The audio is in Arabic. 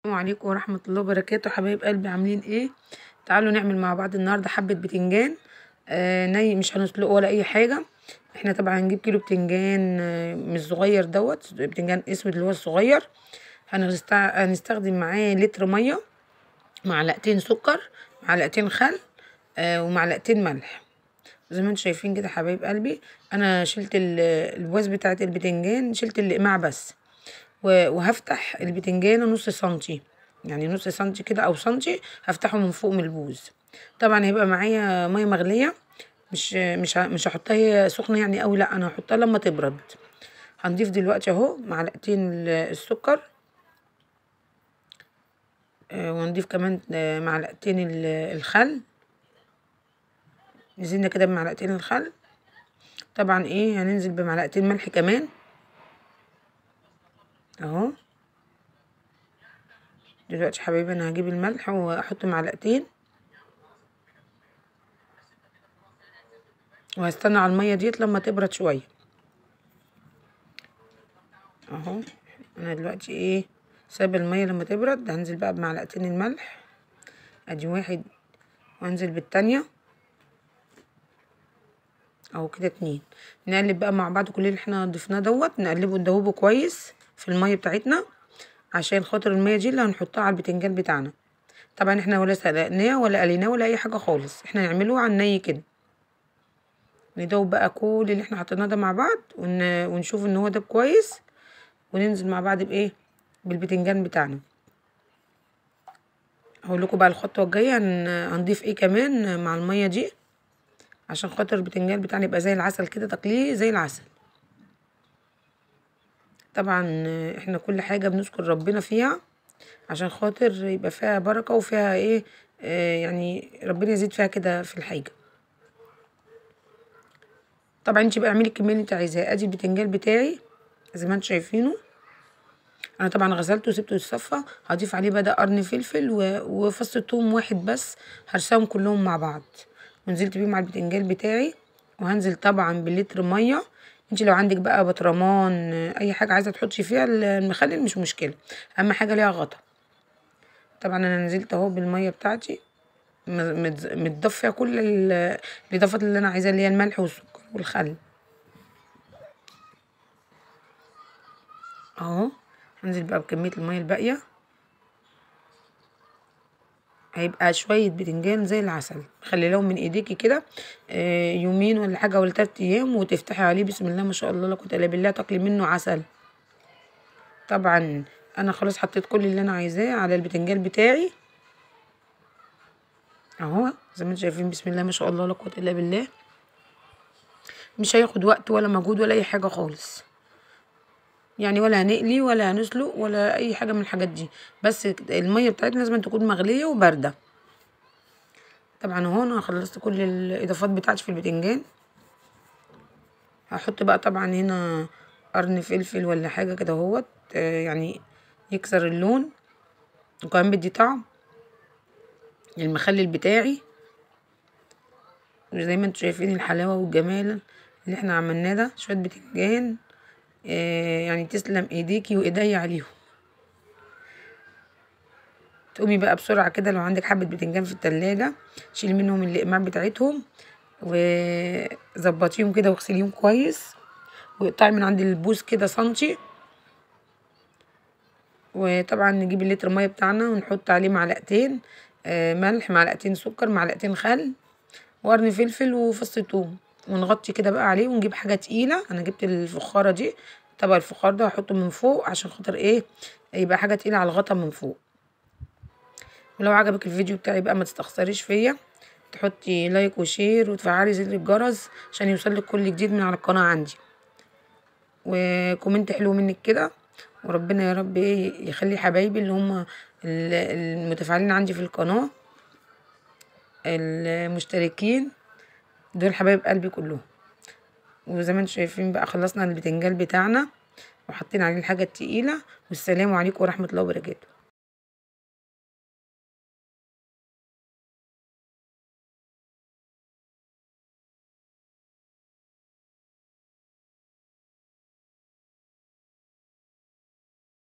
السلام عليكم ورحمة الله وبركاته. حبايب قلبي عاملين ايه؟ تعالوا نعمل مع بعض النهارده حبة بتنجان ني، مش هنسلقه ولا اي حاجة. احنا طبعا هنجيب كيلو بتنجان مش صغير، دوت بتنجان اسود اللي هو الصغير. هنستخدم معاه لتر مية، معلقتين سكر، معلقتين خل، ومعلقتين ملح. زي ما انتم شايفين كده حبايب قلبي. انا شلت البواز بتاعت البتنجان، شلت الاقماع بس. وهفتح البتنجان نص سنتي، يعني نص سنتي كده او سنتي، هفتحه من فوق من البوز. طبعا هيبقى معايا ميه مغليه، مش هحطها هي سخنه يعني قوي، لا انا هحطها لما تبرد. هنضيف دلوقتي اهو معلقتين السكر، وهنضيف كمان معلقتين الخل. نزلنا كده بمعلقتين الخل. طبعا ايه، هننزل بمعلقتين ملح كمان اهو. دلوقتي حبايبي انا هجيب الملح واحط معلقتين، وهستنى على الميه ديت لما تبرد شويه اهو. انا دلوقتي ايه، سايبه الميه لما تبرد. هنزل بقى بمعلقتين الملح، ادي واحد، وانزل بالتانية اهو كده اتنين. نقلب بقى مع بعض كل اللي احنا ضفناه دوت، نقلبه ندوبه كويس في الميه بتاعتنا، عشان خاطر الميه دي اللي هنحطها على البتنجان بتاعنا. طبعا احنا ولا سلقناه ولا قليناه ولا اي حاجه خالص، احنا نعمله على الني كده. ندوب بقى كل اللي احنا حطيناه ده مع بعض، ونشوف ان هو ده كويس، وننزل مع بعض بايه، بالبتنجان بتاعنا. هقول لكم بقى الخطوه الجايه هنضيف ايه كمان مع الميه دي، عشان خاطر البتنجان بتاعنا يبقى زي العسل كده، تقليه زي العسل. طبعا احنا كل حاجه بنشكر ربنا فيها، عشان خاطر يبقى فيها بركه وفيها ايه، يعني ربنا يزيد فيها كده في الحاجه. طبعا انت بقى اعملي الكميه اللي انت عايزاها. ادي البتنجان بتاعي زي ما انتم شايفينه. انا طبعا غسلته وسبته يتصفى. هضيف عليه بقى قرن فلفل وفص ثوم واحد بس، هرساهم كلهم مع بعض، ونزلت بيهم على البتنجان بتاعي. وهنزل طبعا بلتر ميه. انت لو عندك بقى بطرمان اي حاجه عايزه تحطي فيها المخلل مش مشكله، اهم حاجه ليها غطا. طبعا انا نزلت اهو بالميه بتاعتي، متضاف فيها كل الاضافات اللي انا عايزاها، اللي هي الملح والسكر والخل اهو. هنزل بقى بكميه الميه الباقيه. هيبقى شويه بتنجان زي العسل، خليهم من ايديكي كده يومين ولا حاجه ولا 3 ايام، وتفتحي عليه بسم الله ما شاء الله لا قوه الا بالله، تاكلي منه عسل. طبعا انا خلاص حطيت كل اللي انا عايزاه على البتنجان بتاعي اهو، زي ما انتم شايفين بسم الله ما شاء الله لا قوه الا بالله. مش هياخد وقت ولا مجهود ولا اي حاجه خالص، يعني ولا هنقلي ولا هنسلق ولا اي حاجه من الحاجات دي، بس الميه بتاعتنا لازم تكون مغليه وبارده. طبعا اهو انا خلصت كل الاضافات بتاعتي في البتنجان. هحط بقى طبعا هنا قرن فلفل ولا حاجه كده اهوت، يعني يكسر اللون، وكمان بدي طعم المخلل بتاعي. زي ما انتم شايفين الحلاوه والجمال اللي احنا عملناه ده، شويه بتنجان يعني تسلم ايديكي وايديا عليهم. تقومي بقى بسرعه كده لو عندك حبه بتنجان في التلاجة، شيلي منهم الاقماع بتاعتهم، وظبطيهم كده واغسليهم كويس، وقطعي من عند البوز كده سنتي. وطبعا نجيب اللتر ميه بتاعنا ونحط عليه معلقتين ملح، معلقتين سكر، معلقتين خل، وقرن فلفل وفص ثوم، ونغطي كده بقى عليه، ونجيب حاجه تقيله. انا جبت الفخاره دي، طبق الفخار ده هحطه من فوق عشان خاطر ايه، يبقى حاجه تقيله على الغطا من فوق. ولو عجبك الفيديو بتاعي بقى ما تستخسريش فيا، تحطي لايك وشير وتفعلي زر الجرس عشان يوصلك كل جديد من على القناه عندي، وكومنت حلو منك كده. وربنا يا رب ايه يخلي حبايبي اللي هم المتفاعلين عندي في القناه، المشتركين دول حبايب قلبي كلهم. وزي ما انتم شايفين بقى خلصنا البتنجان بتاعنا، وحطينا عليه الحاجه التقيله. والسلام عليكم ورحمه الله وبركاته.